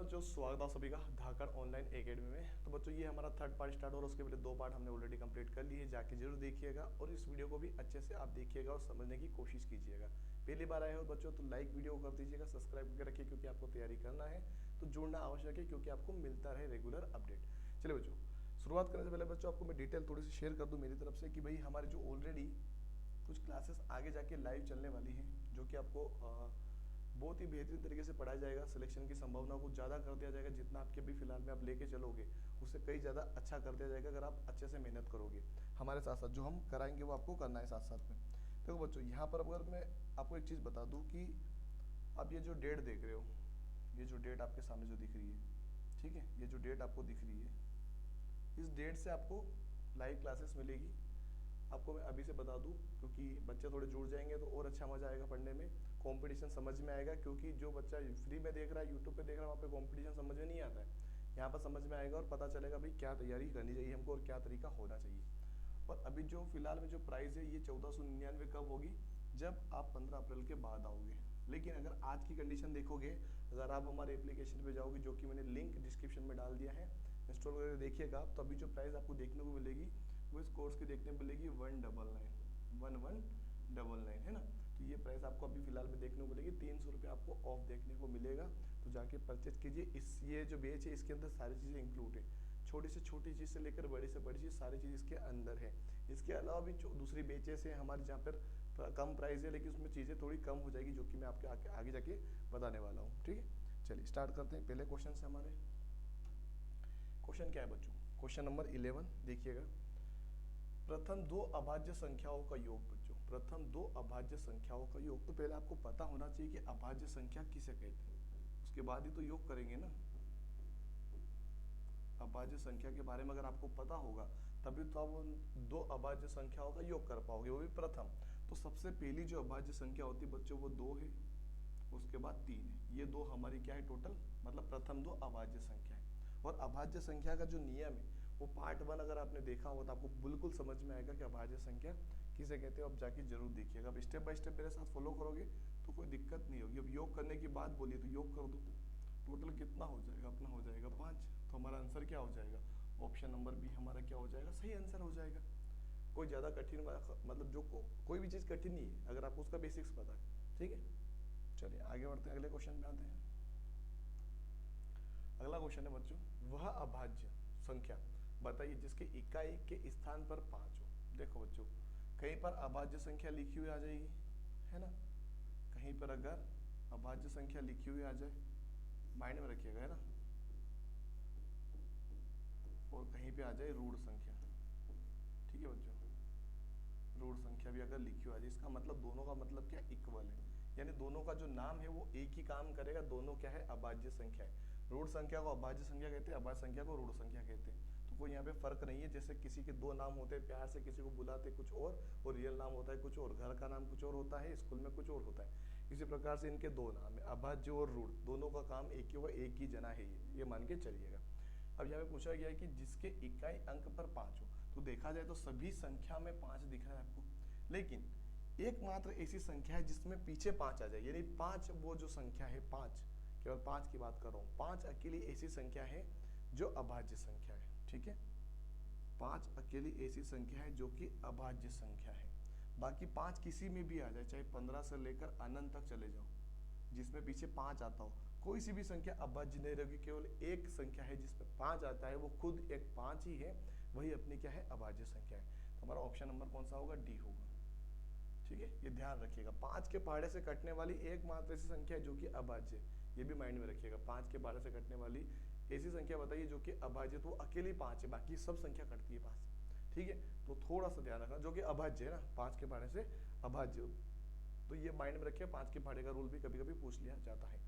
बच्चों, स्वागत है सभी का धाकड़ ऑनलाइन एकेडमी में। तो बच्चों, ये हमारा थर्ड पार्ट स्टार्ट हो रहा है। उसके पहले दो पार्ट हमने ऑलरेडी कंप्लीट कर लिए, जाके जरूर देखिएगा और इस वीडियो को भी अच्छे से आप देखिएगा और समझने की कोशिश कीजिएगा। पहली बार आए हो बच्चों तो लाइक वीडियो कर दीजिएगा, सब्सक्राइब करके रखिए क्योंकि आपको तैयारी करना है, तो जुड़ना आवश्यक है क्योंकि आपको मिलता रहे रेगुलर अपडेट। चलिए बच्चों, शुरुआत करने से पहले बच्चों आपको मैं डिटेल थोड़ी सी शेयर कर दूँ मेरी तरफ से कि भाई हमारे जो ऑलरेडी कुछ क्लासेस आगे जाके लाइव चलने वाली हैं, जो कि आपको बहुत ही बेहतरीन तरीके से पढ़ाया जाएगा। सिलेक्शन की संभावना को ज़्यादा कर दिया जाएगा। जितना आपके अभी फिलहाल में आप लेके चलोगे उससे कई ज़्यादा अच्छा कर दिया जाएगा अगर आप अच्छे से मेहनत करोगे। हमारे साथ साथ जो हम कराएंगे वो आपको करना है साथ साथ में। देखो बच्चों, यहाँ पर अगर मैं आपको एक चीज़ बता दूँ कि आप ये जो डेट देख रहे हो, ये जो डेट आपके सामने जो दिख रही है, ठीक है, ये जो डेट आपको दिख रही है, इस डेट से आपको लाइव क्लासेस मिलेगी। आपको मैं अभी से बता दूं क्योंकि बच्चे थोड़े जुड़ जाएंगे तो और अच्छा मजा आएगा पढ़ने में, कंपटीशन समझ में आएगा। क्योंकि जो बच्चा फ्री में देख रहा है, यूट्यूब पे देख रहा है, वहाँ पे कंपटीशन समझ में नहीं आता है। यहाँ पर समझ में आएगा और पता चलेगा भाई क्या तैयारी करनी चाहिए हमको और क्या तरीका होना चाहिए। और अभी जो फिलहाल में जो प्राइस है ये 1499 कब होगी, जब आप 15 अप्रैल के बाद आओगे। लेकिन अगर आज की कंडीशन देखोगे, अगर आप हमारे एप्लीकेशन पे जाओगे, जो कि मैंने लिंक डिस्क्रिप्शन में डाल दिया है, इंस्टॉल करके देखिएगा आप, तो अभी जो प्राइस आपको देखने को मिलेगी वो इस कोर्स की देखने को मिलेगी 1199 है ना। तो ये प्राइस आपको अभी फिलहाल में देखने को मिलेगी। 300 रुपये आपको ऑफ देखने को मिलेगा, तो जाके परचेज कीजिए। इस ये जो बेच है इसके अंदर सारी चीज़ें इंक्लूड है, छोटी से छोटी चीज़ से लेकर बड़ी से बड़ी चीज़ सारी चीज़ इसके अंदर है। इसके अलावा भी दूसरी बेचेस है हमारे जहाँ पर कम प्राइस है, लेकिन उसमें चीज़ें थोड़ी कम हो जाएगी, जो कि मैं आपके आगे जाके बताने वाला हूँ। ठीक है, चलिए स्टार्ट करते हैं। पहले क्वेश्चन से हमारे क्वेश्चन क्या है बच्चों, क्वेश्चन नंबर 11 देखिएगा। प्रथम दो अभाज्य संख्याओं का योग बच्चों, प्रथम दो अभाज्य संख्याओं का योग। तो पहले आपको पता होना चाहिए कि अभाज्य संख्या किसे कहते हैं, उसके बाद ही तो योग करेंगे ना। अभाज्य संख्या के बारे में अगर आपको पता होगा तभी तो आप उन दो अभाज्य संख्याओं का योग कर पाओगे, वो भी प्रथम। तो सबसे पहली जो अभाज्य संख्या होती है बच्चों वो 2 है, उसके बाद 3 है। ये दो हमारी क्या है टोटल, मतलब प्रथम दो अभाज्य संख्या है। और अभाज्य संख्या का जो नियम है वो पार्ट 1 अगर आपने देखा हो तो आपको बिल्कुल समझ में आएगा कि अभाज्य संख्या किसे कहते हैं। अब जाके जरूर देखिएगा, अब स्टेप बाय स्टेप मेरे साथ फॉलो करोगे तो कोई दिक्कत नहीं होगी। अब योग करने की बात बोलिए तो योग कर दो, टोटल कितना हो जाएगा अपना, हो जाएगा 5। तो हमारा आंसर क्या हो जाएगा, ऑप्शन नंबर बी हमारा क्या हो जाएगा, सही आंसर हो जाएगा। कोई ज़्यादा कठिन मतलब जो कोई भी चीज़ कठिन नहीं है अगर आपको उसका बेसिक्स पता है। ठीक है, चलिए आगे बढ़ते हैं, अगले क्वेश्चन पे आते हैं। अगला क्वेश्चन है बच्चों, वह अभाज्य संख्या बताइए जिसके इकाई के स्थान पर 5 हो। देखो बच्चों, कहीं पर अभाज्य संख्या लिखी हुई आ जाएगी, है ना। कहीं पर अगर अभाज्य संख्या लिखी हुई आ जाए, माइंड में रखिएगा, है ना। और कहीं पे आ जाए रूढ़ संख्या, ठीक है बच्चों, रूढ़ संख्या भी अगर लिखी हुई आ जाए, इसका मतलब दोनों का मतलब क्या, इक्वल है। यानी दोनों का जो नाम है वो एक ही काम करेगा, दोनों क्या है, अभाज्य संख्या है। रूढ़ संख्या को अभाज्य संख्या कहते हैं, अभाज्य संख्या को रूढ़ संख्या कहते हैं। तो कोई यहाँ पे फर्क नहीं है। जैसे किसी के दो नाम होते हैं, प्यार से किसी को बुलाते कुछ और रियल नाम होता है कुछ और, घर का नाम कुछ और होता है, स्कूल में कुछ और होता है। इसी प्रकार से इनके दो नाम है, अभाज्य और रूढ़, दोनों का काम एक ही, वह एक ही जना है, ये मान के चलिएगा। अब यहाँ पे पूछा गया है कि जिसके इकाई अंक पर 5 हो। तो देखा जाए तो सभी संख्या में 5 दिख रहा है आपको, लेकिन एकमात्र ऐसी संख्या है जिसमें पीछे 5 आ जाए, यानी 5 वो जो संख्या है, 5 केवल 5 की बात कर रहा हूँ, 5 अकेली ऐसी संख्या है जो अभाज्य संख्या है। ठीक है, 5 अकेली ऐसी संख्या है जो कि अभाज्य संख्या है। बाकी 5 किसी में भी आ जाए, चाहे 15 से लेकर अनंत तक चले जाओ, जिसमें पीछे 5 आता हो, कोई सी भी संख्या अभाज्य नहीं रहेगी। केवल एक संख्या है जिसमें 5 आता है, वो खुद एक 5 ही है, वही अपनी क्या है, अभाज्य संख्या है। तो हमारा ऑप्शन नंबर कौन सा होगा, डी होगा। ठीक है, ये ध्यान रखिएगा, 5 के पहाड़े से कटने वाली एकमात्र ऐसी संख्या है जो कि अभाज्य, ये भी माइंड में रखिएगा। 5 के पहाड़े से कटने वाली ऐसी संख्या बताइए जो कि अभाज्य, तो अकेली 5 है, बाकी सब संख्या कटती है 5। ठीक है, तो थोड़ा सा ध्यान रखना, जो कि अभाज्य है ना, 5 के पहाड़े से अभाज्य, तो ये माइंड में रखिए। 5 के पहाड़े का रूल भी कभी कभी पूछ लिया जाता है।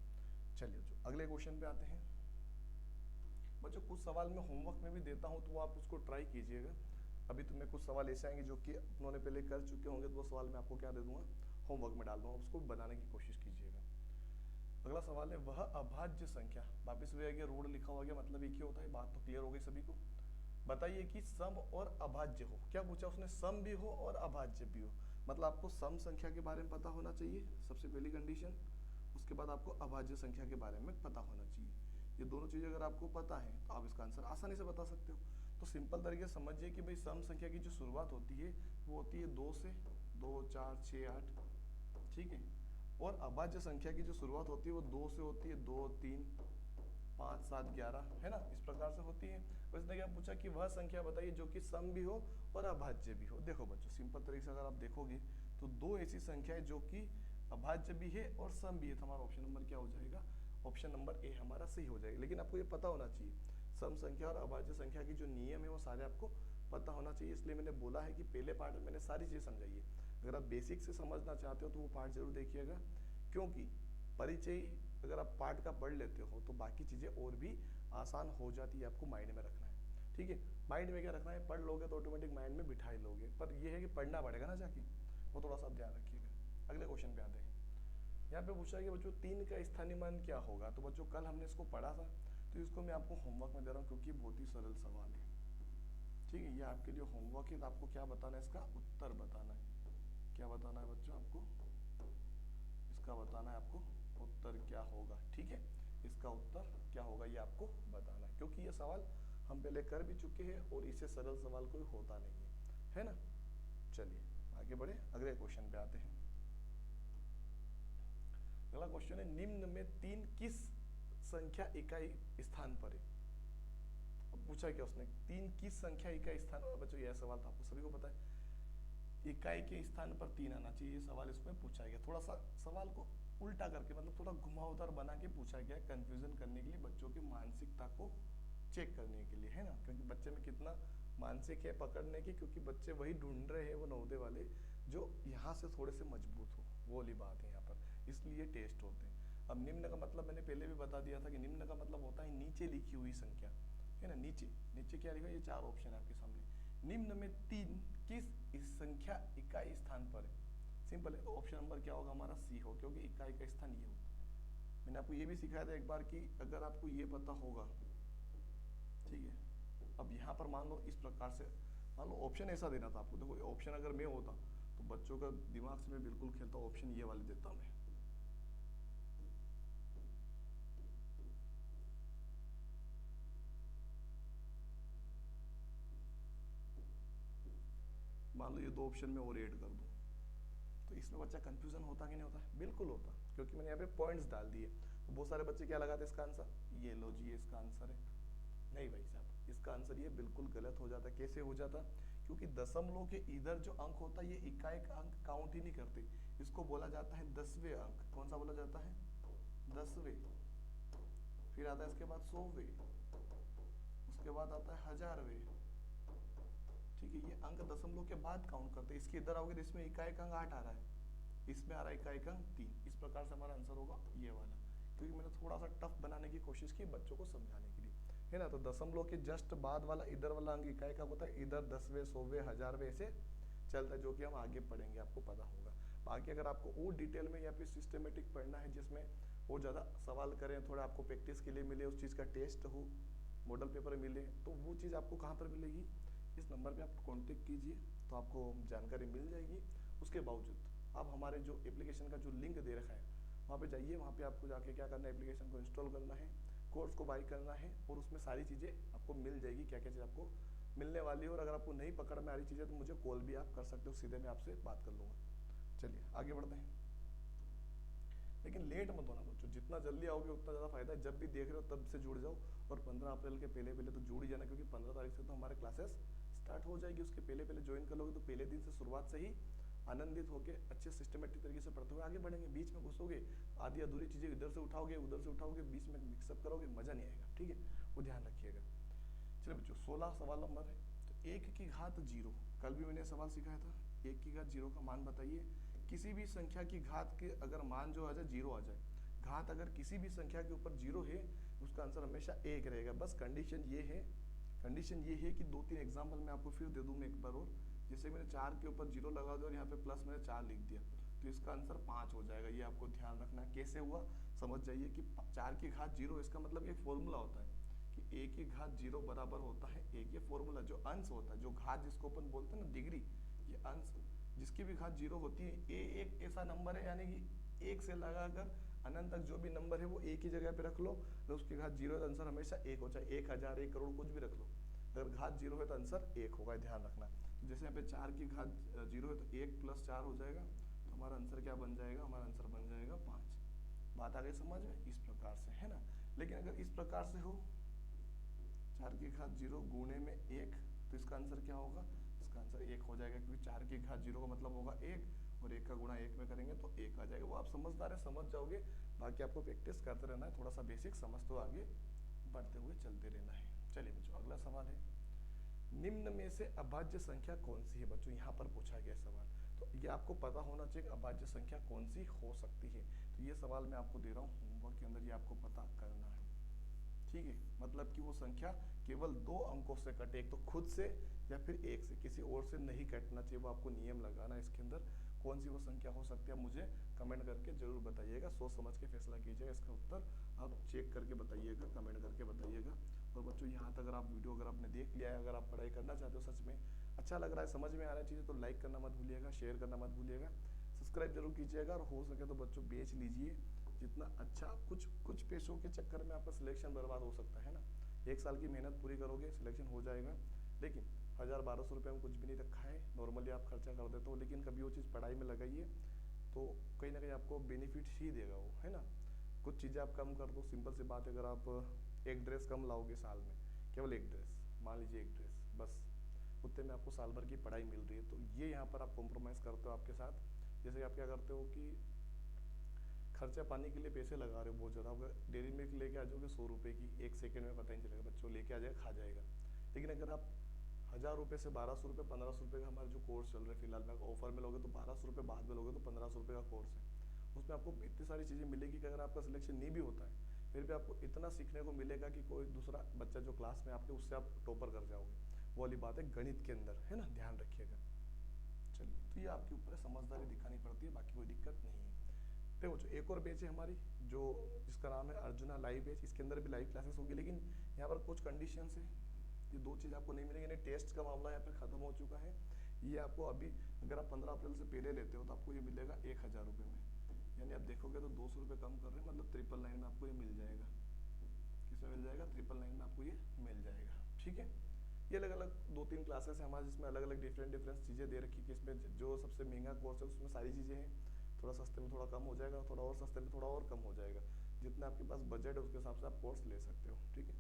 चलिए जो अगले क्वेश्चन पे आते हैं बच्चों, कुछ सवाल मैं होमवर्क में भी देता हूं तो वो आप उसको ट्राई कीजिएगा। अभी तुम्हें कुछ सवाल ऐसे आएंगे जो कि उन्होंने पहले कर चुके होंगे, तो वो सवाल मैं आपको क्या दे दूंगा, होमवर्क में डाल दूंगा, उसको बनाने की कोशिश कीजिएगा। अगला सवाल है, वह अभाज्य संख्या, वापिस वही आ गया, रूढ़ लिखा हुआ गया, मतलब एक ही होता है। बात तो क्लियर हो गई सभी को। बताइए कि सम और अभाज्य हो। क्या पूछा उसने, सम भी हो और अभाज्य भी हो, मतलब आपको सम संख्या के बारे में पता होना चाहिए, सबसे पहली कंडीशन। उसके बाद आपको अभाज्य संख्या के बारे में पता होना चाहिए। ये दोनों चीज़ें अगर आपको पता है तो आप इसका आंसर आसानी से बता सकते हो। तो सिंपल तरीके से समझिए कि भाई सम संख्या की जो शुरुआत होती है वो होती है 2 से, 2 4 6 8, ठीक है। और अभाज्य संख्या की जो शुरुआत होती है वो 2 से होती है, 2 3 5 7 11, है ना, इस प्रकार से होती है। और इसने क्या पूछा कि वह संख्या बताइए जो कि सम भी हो और अभाज्य भी हो। देखो बच्चों, सिंपल तरीके से अगर आप देखोगे तो दो ऐसी संख्या है जो कि अभाज्य भी है और सम भी है, तो हमारा ऑप्शन नंबर क्या हो जाएगा, ऑप्शन नंबर ए हमारा सही हो जाएगा। लेकिन आपको ये पता होना चाहिए सम संख्या और अभाज्य संख्या की जो नियम है वो सारे आपको पता होना चाहिए। इसलिए मैंने बोला है कि पहले पार्ट में मैंने सारी चीज़ें समझाई है। अगर आप बेसिक से समझना चाहते हो तो वो पार्ट जरूर देखिएगा, क्योंकि परिचय अगर आप पार्ट का पढ़ लेते हो तो बाकी चीज़ें और भी आसान हो जाती है। आपको माइंड में रखना है, ठीक है। माइंड में क्या रखना है, पढ़ लोगे तो ऑटोमेटिक माइंड में बिठा ही लोगे, पर यह है कि पढ़ना पड़ेगा ना जाके, वो थोड़ा सा ध्यान रखिएगा। अगले क्वेश्चन पे आते हैं। यहाँ पे पूछा कि बच्चों 3 का स्थानीय मान क्या होगा। तो बच्चों कल हमने इसको पढ़ा था, तो इसको मैं आपको होमवर्क में दे रहा हूँ क्योंकि बहुत ही सरल सवाल है, ठीक है। ये आपके लिए होमवर्क है, तो आपको क्या बताना है, इसका उत्तर बताना है। क्या बताना है बच्चों आपको, इसका बताना है आपको उत्तर क्या होगा, ठीक है। इसका उत्तर क्या होगा ये आपको बताना है, क्योंकि ये सवाल हम पहले कर भी चुके हैं और इससे सरल सवाल कोई होता नहीं है ना। चलिए आगे बढ़े, अगले क्वेश्चन पे आते हैं। अगला क्वेश्चन है, निम्न में 3 किस संख्या इकाई स्थान पर है। अब पूछा क्या उसने, 3 किस संख्या इकाई स्थान पर। बच्चों यह सवाल तो आपको सभी को पता है, इकाई के स्थान पर 3 आना चाहिए, ये सवाल इसमें पूछा गया। थोड़ा सा सवाल को उल्टा करके, मतलब थोड़ा घुमावदार बना के पूछा गया, कंफ्यूजन करने के लिए, बच्चों की मानसिकता को चेक करने के लिए, है ना। क्योंकि बच्चे में कितना मानसिक है पकड़ने की, क्योंकि बच्चे वही ढूंढ रहे हैं वो नवोदय वाले जो यहाँ से थोड़े से मजबूत हो, वो वाली बात है यहाँ पर, इसलिए टेस्ट होते हैं। अब निम्न का मतलब मैंने पहले भी बता दिया था कि निम्न का मतलब होता है नीचे लिखी हुई संख्या, है ना। नीचे नीचे क्या लिखा है, ये 4 ऑप्शन है आपके सामने। निम्न में 3 किस इस संख्या इकाई स्थान पर है। सिंपल है, ऑप्शन नंबर क्या होगा हमारा, सी हो, क्योंकि इकाई का स्थान ये होता है। मैंने आपको ये भी सिखाया था एक बार कि अगर आपको ये पता होगा, ठीक है। अब यहाँ पर मान लो इस प्रकार से, मान लो ऑप्शन ऐसा देना था आपको। देखो ऑप्शन अगर मैं होता तो बच्चों का दिमाग से मैं बिल्कुल खेलता, ऑप्शन ये वाले देता मैं। मान लो ये 2 ऑप्शन में और ऐड कर दूं, तो इसमें बच्चा कंफ्यूजन होता कि नहीं होता, बिल्कुल होता, क्योंकि मैंने यहाँ पे पॉइंट्स डाल दिए। तो बहुत सारे बच्चे क्या लगाते इसका आंसर, ये लो जी ये इसका आंसर है। नहीं भाई साहब, इसका आंसर ये बिल्कुल गलत हो जाता। कैसे हो जाता, क्योंकि दशमलव के इधर जो अंक होता है ये इकाई का अंक काउंट ही नहीं करते, इसको बोला जाता है 10वें अंक। कौन सा बोला जाता है, 10वें। फिर आता है इसके बाद 100वें, उसके बाद आता है 1000वें, ठीक है। ये अंक दशमलव के बाद काउंट करते हैं। इसके इधर आओगे तो इसमें इकाई का अंक 8 आ रहा है, इसमें आ रहा है इकाई का अंक 3। इस प्रकार से हमारा आंसर होगा ये वाला, क्योंकि मैंने थोड़ा सा टफ बनाने की कोशिश की बच्चों को समझाने के लिए, है ना। तो दशमलव के जस्ट बाद वाला इधर वाला अंक इकाई का होता है, इधर 10वें 100वें 1000वें ऐसे चलता है, जो कि हम आगे पढ़ेंगे, आपको पता होगा। बाकी अगर आपको और डिटेल में या फिर सिस्टमेटिक पढ़ना है, जिसमें और ज़्यादा सवाल करें, थोड़ा आपको प्रैक्टिस के लिए मिले, उस चीज़ का टेस्ट हो, मॉडल पेपर मिले, तो वो चीज़ आपको कहाँ पर मिलेगी, इस नंबर पे आप कांटेक्ट कीजिए, तो आपको जानकारी मिल जाएगी। उसके बावजूद आप हमारे जो एप्लीकेशन का जो लिंक दे रखा है वहाँ पे जाइए, वहाँ पे आपको जाके क्या करना है, एप्लीकेशन को इंस्टॉल करना है, कोर्स को बाई करना है, और उसमें सारी चीज़ें आपको मिल जाएगी, क्या क्या चीज़ आपको मिलने वाली है। और अगर आपको नहीं पकड़ में आ रही चीज़ें तो मुझे कॉल भी आप कर सकते हो, सीधे मैं आपसे बात कर लूँगा। चलिए आगे बढ़ते हैं, लेकिन लेट मत होना बच्चों, जितना जल्दी आओगे उतना ज़्यादा फायदा है। जब भी देख रहे हो तब से जुड़ जाओ, और 15 अप्रैल के पहले पहले तो जुड़ ही जाना, क्योंकि 15 तारीख से तो हमारे क्लासेस स्टार्ट हो जाएगी। उसके पहले पहले ज्वाइन कर लोगे तो पहले दिन से शुरुआत से ही आनंदित होकर अच्छे सिस्टमेटिक तरीके से पढ़ते हुए आगे बढ़ेंगे। बीच में घुसोगे, आधी अधूरी चीज़ें इधर से उठाओगे उधर से उठाओगे, बीच में मिक्सअप करोगे, मज़ा नहीं आएगा, ठीक है, वो ध्यान रखिएगा। चलिए बच्चों 16 सवाल नंबर है, तो 1 की घात 0, कल भी मैंने सवाल सिखाया था, 1 की घात 0 का मान बताइए। किसी भी संख्या की घात के अगर मान जो आ जाए 0 आ जाए, घात अगर किसी भी संख्या के ऊपर 0 है उसका आंसर हमेशा 1 रहेगा। बस कंडीशन ये है, कंडीशन ये है कि 2-3 एग्जाम्पल मैं आपको फिर दे दूँ मैं एक बार और। जैसे मैंने 4 के ऊपर 0 लगा दिया और यहाँ पे प्लस मैंने 4 लिख दिया, तो इसका आंसर 5 हो जाएगा। ये आपको ध्यान रखना है। कैसे हुआ समझ जाइए कि 4 की घात 0, इसका मतलब एक फॉर्मूला होता है कि 1 की घात 0 बराबर होता है 1। ये फॉर्मूला जो अंश होता है, जो घात जिसको अपन बोलते हैं ना डिग्री, ये अंश जिसकी भी घात 0 होती है, ए एक ऐसा नंबर है, यानी कि 1 से लगाकर अनंत तक जो भी नंबर है वो एक ही जगह पे रख लो, अगर उसके घात जीरो है तो आंसर हमेशा एक हो, चाहे 1000 1 करोड़ कुछ भी रख लो, अगर घात जीरो है तो आंसर एक होगा, ध्यान रखना। तो जैसे यहाँ पे 4 की घात जीरो है तो 1 + 4 हो जाएगा, तो हमारा आंसर क्या बन जाएगा, हमारा आंसर बन जाएगा 5। बात आ गई समझ में, इस प्रकार से है ना। लेकिन अगर इस प्रकार से हो 4 की घात जीरो गुणे में 1, तो इसका आंसर क्या होगा, इसका आंसर 1 हो जाएगा, क्योंकि 4 की घात जीरो का मतलब होगा 1, और 1 का गुणा 1 में करेंगे तो 1 आ जाएगा। वो आप समझदार है, समझ जाओगे, बाकी आपको प्रैक्टिस करते रहना है, थोड़ा सा बेसिक समझ तो आगे बढ़ते हुए चलते रहना है। चलिए बच्चों अगला सवाल है, निम्न में से अभाज्य संख्या कौन सी है। बच्चों यहाँ पर पूछा गया सवाल, तो ये आपको पता होना चाहिए अभाज्य संख्या कौन सी हो सकती है। तो ये सवाल मैं आपको दे रहा हूँ होमवर्क के अंदर, ये आपको पता करना है, ठीक है। मतलब कि वो संख्या केवल 2 अंकों से कटे, एक तो खुद से या फिर 1 से, किसी और से नहीं कटना चाहिए, वो आपको नियम लगाना है इसके अंदर। कौन सी वो संख्या हो सकती है मुझे कमेंट करके जरूर बताइएगा, सोच समझ के फैसला कीजिएगा, इसका उत्तर आप चेक करके बताइएगा, कमेंट करके बताइएगा। और बच्चों यहाँ तक अगर आप वीडियो अगर आपने देख लिया है, अगर आप पढ़ाई करना चाहते हो, सच में अच्छा लग रहा है, समझ में आ रहा है चीज़ें, तो लाइक करना मत भूलिएगा, शेयर करना मत भूलिएगा, सब्सक्राइब जरूर कीजिएगा, और हो सके तो बच्चों बेच लीजिए जितना अच्छा। कुछ पैसों के चक्कर में आपका सिलेक्शन बर्बाद हो सकता है ना। 1 साल की मेहनत पूरी करोगे, सिलेक्शन हो जाएगा, लेकिन 1000-1200 रुपये में कुछ भी नहीं रखा है, नॉर्मली आप खर्चा कर देते हो, लेकिन कभी वो चीज़ पढ़ाई में लगाइए तो कहीं ना कहीं आपको बेनिफिट ही देगा वो, है ना। कुछ चीज़ें आप कम कर दो, सिंपल सी बात है, अगर आप एक ड्रेस कम लाओगे साल में, केवल एक ड्रेस, मान लीजिए एक ड्रेस बस, उतने में आपको साल भर की पढ़ाई मिल रही है, तो ये यहाँ पर आप कॉम्प्रोमाइज़ करते हो आपके साथ। जैसे आप क्या करते हो कि खर्चा पानी के लिए पैसे लगा रहे हो बहुत ज़्यादा, अगर डेयरी मिल्क लेके आ जाओगे 100 रुपये की, 1 सेकंड में पता ही नहीं चलेगा, बच्चों लेके आ जाएगा, खा जाएगा। लेकिन अगर आप 1000 रुपये से 1200 रुपये 1500 रुपये का हमारा जो कोर्स चल रहा है फिलहाल में, ऑफर में लोगे तो 1200 रुपये, बाद में लोगे तो 1500 रुपये का कोर्स है, उसमें आपको इतनी सारी चीज़ें मिलेगी कि अगर आपका सिलेक्शन नहीं भी होता है फिर भी आपको इतना सीखने को मिलेगा कि कोई दूसरा बच्चा जो क्लास में आपके, उससे आप टॉपर कर जाओगे। वो वाली बात है गणित के अंदर, है ना, ध्यान रखिएगा। चलिए, तो ये आपके ऊपर समझदारी दिखानी पड़ती है, बाकी कोई दिक्कत नहीं है। देखो बच्चों एक और बैच है हमारी, जो जिसका नाम है अर्जुना लाइव बैच, इसके अंदर भी लाइव क्लासेस होगी, लेकिन यहाँ पर कुछ कंडीशंस है, ये 2 चीज़ आपको नहीं मिलेंगी। नहीं, टेस्ट का मामला यहाँ पे खत्म हो चुका है, ये आपको अभी अगर आप 15 अप्रैल से पहले लेते हो तो आपको ये मिलेगा 1000 रुपये में, यानी आप देखोगे तो 200 रुपये कम कर रहे हैं, मतलब 999 में आपको ये मिल जाएगा। किसमें मिल जाएगा, 999 में आपको ये मिल जाएगा, ठीक है। ये अलग अलग 2-3 क्लासेस है हमारे, जिसमें अलग अलग डिफरेंट चीज़ें दे रखी है, कि इसमें जो सबसे महंगा कोर्स है उसमें सारी चीज़ें हैं, थोड़ा सस्ते में थोड़ा कम हो जाएगा, थोड़ा और सस्ते में थोड़ा और कम हो जाएगा, जितना आपके पास बजट है उसके हिसाब से आप कोर्स ले सकते हो, ठीक है।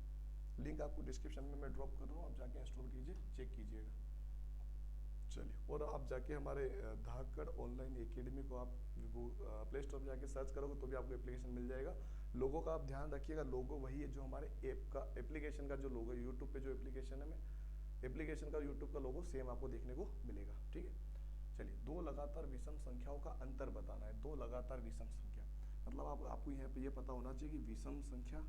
लिंक आपको डिस्क्रिप्शन में मैं ड्रॉप कर रहा हूँ, आप जाके इंस्टॉल कीजिए, चेक कीजिएगा। चलिए, और आप जाके हमारे धाकड़ ऑनलाइन एकेडमी को आप प्ले स्टोर पर जाके सर्च करोगे तो भी आपको एप्लीकेशन मिल जाएगा। लोगों का आप ध्यान रखिएगा, लोगो वही है जो हमारे ऐप का, एप्लीकेशन का जो लोगो है, यूट्यूब पे जो एप्लीकेशन है, एप्लीकेशन का यूट्यूब का लोगो सेम आपको देखने को मिलेगा, ठीक है। चलिए, 2 लगातार विषम संख्याओं का अंतर बताना है। 2 लगातार विषम संख्या मतलब आपको यहाँ पे ये पता होना चाहिए कि विषम संख्या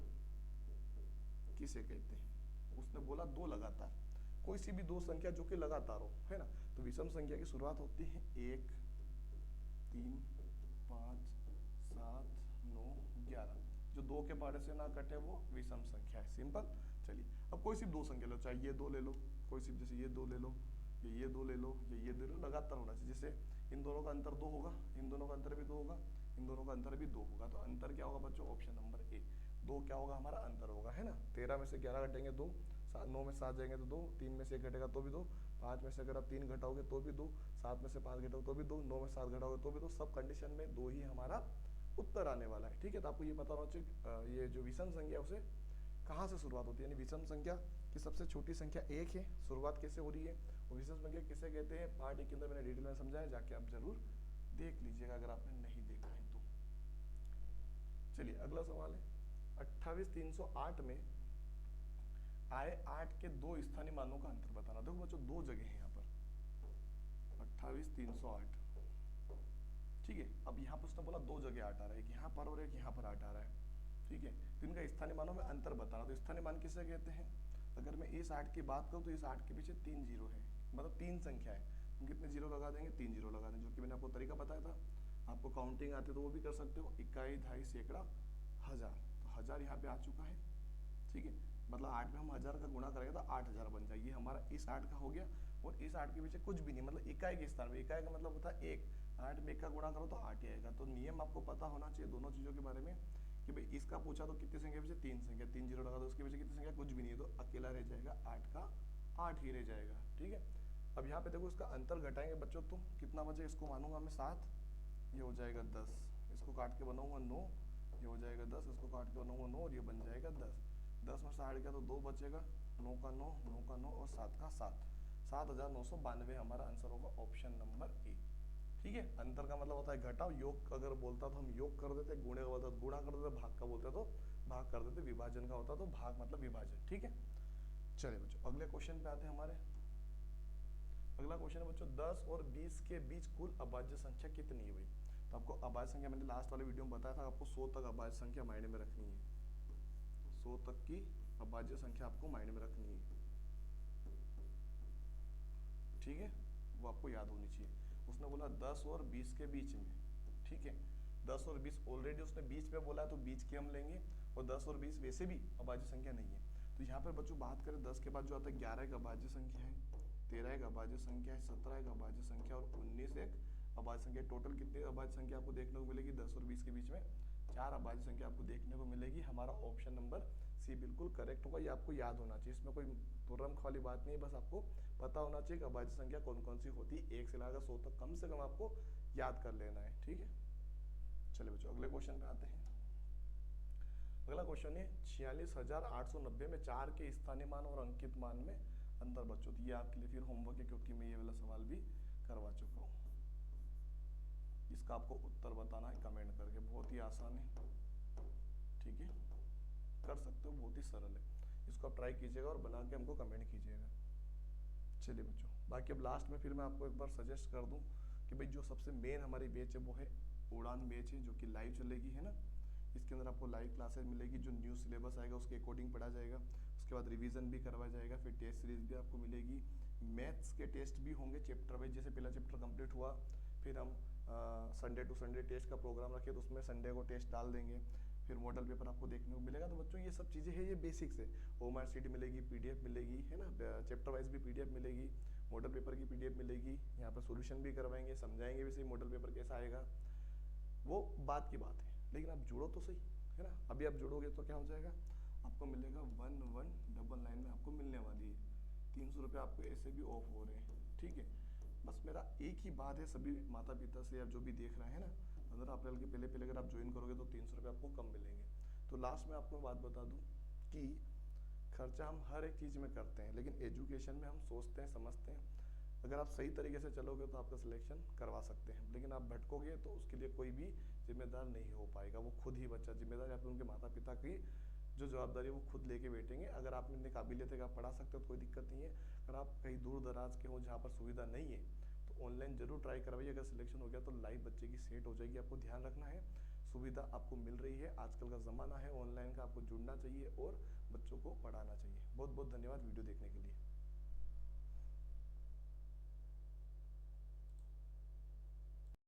किसे कहते हैं। उसने बोला 2 लगातार, कोई सी भी 2 संख्या जो कि लगातार हो, है ना। तो विषम संख्या की शुरुआत होती है 1, 3, 5, 7, 9, 11, जो 2 के पारे से ना कटे वो विषम संख्या है, सिंपल। चलिए, अब कोई सी 2 संख्या लो, चाहे ये 2 ले लो, कोई सी, जैसे ये 2 ले लो, ये 2 ले लो, ये 2 ले लो, लगातार होना चाहिए। जैसे इन दोनों का अंतर 2 होगा, इन दोनों का अंतर भी 2 होगा, इन दोनों का अंतर भी 2 होगा, तो अंतर क्या होगा बच्चों, ऑप्शन नंबर ए, 2 क्या होगा हमारा अंतर होगा, है ना। 13 में से 11 घटेंगे 2, 9 में 7 जाएंगे तो 2, 3 में से 1 घटेगा तो भी 2, 5 में से अगर आप 3 घटाओगे तो भी 2, 7 में से 5 घटाओगे तो भी 2, 9 में 7 घटाओगे तो भी 2, सब कंडीशन में 2 ही हमारा उत्तर आने वाला है, ठीक है। तो आपको ये पता होना चाहिए ये जो विषम संख्या उसे कहाँ से शुरुआत होती है, यानी विषम संख्या की सबसे छोटी संख्या 1 है, शुरुआत कैसे हो रही है, और विषम संख्या किसे कहते हैं, पार्ट 1 के अंदर मैंने डिटेल में समझाया, जाके आप जरूर देख लीजिएगा अगर आपने नहीं देखा है तो। चलिए, अगला सवाल है, 28308 में आए 8 के 2 स्थानीय मानों का अंतर बताना। देखो बच्चों 2 जगह है यहाँ पर, 28308, ठीक है। अब यहाँ पर उसने बोला 2 जगह 8 आ रहा है, एक यहाँ पर और एक यहाँ पर 8 आ रहा है, ठीक है। तो इनका स्थानीय मानों में अंतर बताना। तो स्थानीय मान किसे कहते हैं, अगर मैं इस 8 की बात करूँ तो इस 8 के पीछे 3 जीरो है, मतलब 3 संख्या है, हम कितने जीरो लगा देंगे, 3 जीरो लगा देंगे, जो कि मैंने आपको तरीका बताया था। आपको काउंटिंग आती है तो वो भी कर सकते हो, इकाई, ढाई, सैकड़ा, हजार, तो 1000 यहाँ पे आ चुका है, ठीक है। मतलब 8 में हम 1000 का गुणा करेंगे तो 8000 बन जाएगी, हमारा इस 8 का हो गया। और इस 8 के पीछे कुछ भी नहीं, मतलब इकाई के स्थान में, इकाई का मतलब होता है 1, 8 में 1 का गुणा करो तो 8 ही आएगा। तो नियम आपको पता होना चाहिए दोनों चीज़ों के बारे में कि भाई इसका पूछा तो कितनी संख्या पीछे 3 संख्या, 3 जीरो लगा दो, उसके पीछे कितनी संख्या कुछ भी नहीं है, तो अकेला रह जाएगा 8 का 8 ही रह जाएगा। ठीक है, अब यहाँ पे देखो इसका अंतर घटाएंगे बच्चों, तो कितना बचे, इसको मानूंगा मैं 7, ये हो जाएगा 10, इसको काट के बनाऊंगा 9, ये हो जाएगा 10, इसको काट के बनाऊंगा 9 और ये बन जाएगा 10। 10 में से 8 गया तो 2 बचेगा, 9 का 9, 9 का 9 और 7 का 7, 7992 हमारा आंसर होगा ऑप्शन नंबर ए। ठीक है, अंतर का मतलब होता है घटाव, योग अगर बोलता तो हम योग कर देते, गुणे का बोलता तो गुणा कर देते, भाग का बोलते तो भाग कर देते, विभाजन का होता तो भाग मतलब विभाजन। ठीक है, चलिए बच्चों अगले क्वेश्चन पे आते हैं हमारे। अगला क्वेश्चन है बच्चों 10 और 20 के बीच कुल अभाज्य संख्या कितनी है भाई। तो आपको अभाज्य संख्या मैंने लास्ट वाले वीडियो में बताया था, आपको 100 तक अभाज्य संख्या मायने में रखनी है, 100 तक की अभाज्य संख्या आपको मायने में रखनी है। ठीक है, वो आपको याद होनी चाहिए। उसने बोला 10 और 20 के बीच में, ठीक है, 10 और 20 ऑलरेडी उसने बीच में बोला है तो बीच के हम लेंगे, और 10 और 20 वैसे भी अभाज्य संख्या नहीं है। तो यहाँ पर बच्चों बात करें 10 के बाद जो आता है 11 एक अभाज्य संख्या है, 13 एक अभाज्य संख्या है, 17 एक अभाज्य संख्या और 19 एक अभाज्य संख्या। टोटल कितनी अभाज्य संख्या आपको देखने को मिलेगी 10 और 20 के बीच में? 4 अभाज्य संख्या आपको देखने को मिलेगी। हमारा ऑप्शन नंबर सी बिल्कुल करेक्ट होगा, ये आपको याद होना चाहिए, इसमें कोई तुरंत वाली बात नहीं है, बस आपको पता होना चाहिए कि अभाज्य संख्या कौन कौन सी होती है, 1 से लेकर 100 तक कम से कम आपको याद कर लेना है। ठीक है, चलिए बच्चों अगले क्वेश्चन पे आते हैं। अगला क्वेश्चन है 46,890 में 4 के स्थानीय मान और अंकित मान में अंतर बच्चों। तो ये आपके लिए फिर होमवर्क है, क्योंकि मैं ये वाला सवाल भी करवा चुका हूँ। इसका आपको उत्तर बताना है कमेंट करके, बहुत ही आसान है। ठीक है, कर सकते हो, बहुत ही सरल है। इसको आप ट्राई कीजिएगा और बना के हमको कमेंट कीजिएगा। चलिए बच्चों, बाकी अब लास्ट में फिर मैं आपको एक बार सजेस्ट कर दूं कि भाई जो सबसे मेन हमारी बैच है वो है उड़ान बैच है, जो कि लाइव चलेगी, है ना। इसके अंदर आपको लाइव क्लासेस मिलेगी, जो न्यू सिलेबस आएगा उसके अकॉर्डिंग पढ़ा जाएगा, उसके बाद रिवीजन भी करवाया जाएगा, फिर टेस्ट सीरीज भी आपको मिलेगी, मैथ्स के टेस्ट भी होंगे चैप्टर वाइज। जैसे पहला चैप्टर कंप्लीट हुआ, फिर हम संडे टू संडे टेस्ट का प्रोग्राम रखे, तो उसमें संडे को टेस्ट डाल देंगे, फिर मॉडल पेपर आपको देखने को मिलेगा। तो बच्चों ये सब चीज़ें हैं, ये बेसिक्स है। होम शीट मिलेगी, पीडीएफ मिलेगी, है ना, चैप्टर वाइज भी पीडीएफ मिलेगी, मॉडल पेपर की पीडीएफ मिलेगी, यहाँ पर सॉल्यूशन भी करवाएंगे, समझाएंगे वैसे ही मॉडल पेपर कैसा आएगा, वो बात की बात है। लेकिन आप जुड़ो तो सही, है ना। अभी आप जुड़ोगे तो क्या हो जाएगा, आपको मिलेगा 1199 में आपको मिलने वाली है, 300 रुपये आपको ऐसे भी ऑफ हो रहे हैं। ठीक है, बस मेरा एक ही बात है सभी माता पिता से, या जो भी देख रहे हैं ना, 15 अप्रैल के पहले पहले अगर आप ज्वाइन करोगे तो 300 रुपये आपको कम मिलेंगे। तो लास्ट में आपको बात बता दूं कि खर्चा हम हर एक चीज़ में करते हैं, लेकिन एजुकेशन में हम सोचते हैं, समझते हैं। अगर आप सही तरीके से चलोगे तो आपका सिलेक्शन करवा सकते हैं, लेकिन आप भटकोगे तो उसके लिए कोई भी जिम्मेदार नहीं हो पाएगा, वो खुद ही बच्चा जिम्मेदार, या फिर उनके माता पिता की जो जवाबदारी है वो खुद लेके बैठेंगे। अगर आप में इतनी काबिलियत है कि आप पढ़ा सकते हो तो कोई दिक्कत नहीं है। अगर आप कहीं दूर दराज के हो जहाँ पर सुविधा नहीं है तो ऑनलाइन जरूर ट्राई करवाइए। अगर सिलेक्शन हो गया तो लाइव बच्चे की सेट हो जाएगी। आपको ध्यान रखना है, सुविधा आपको मिल रही है, आजकल का ज़माना है ऑनलाइन का, आपको जुड़ना चाहिए और बच्चों को पढ़ाना चाहिए। बहुत बहुत धन्यवाद वीडियो देखने के लिए।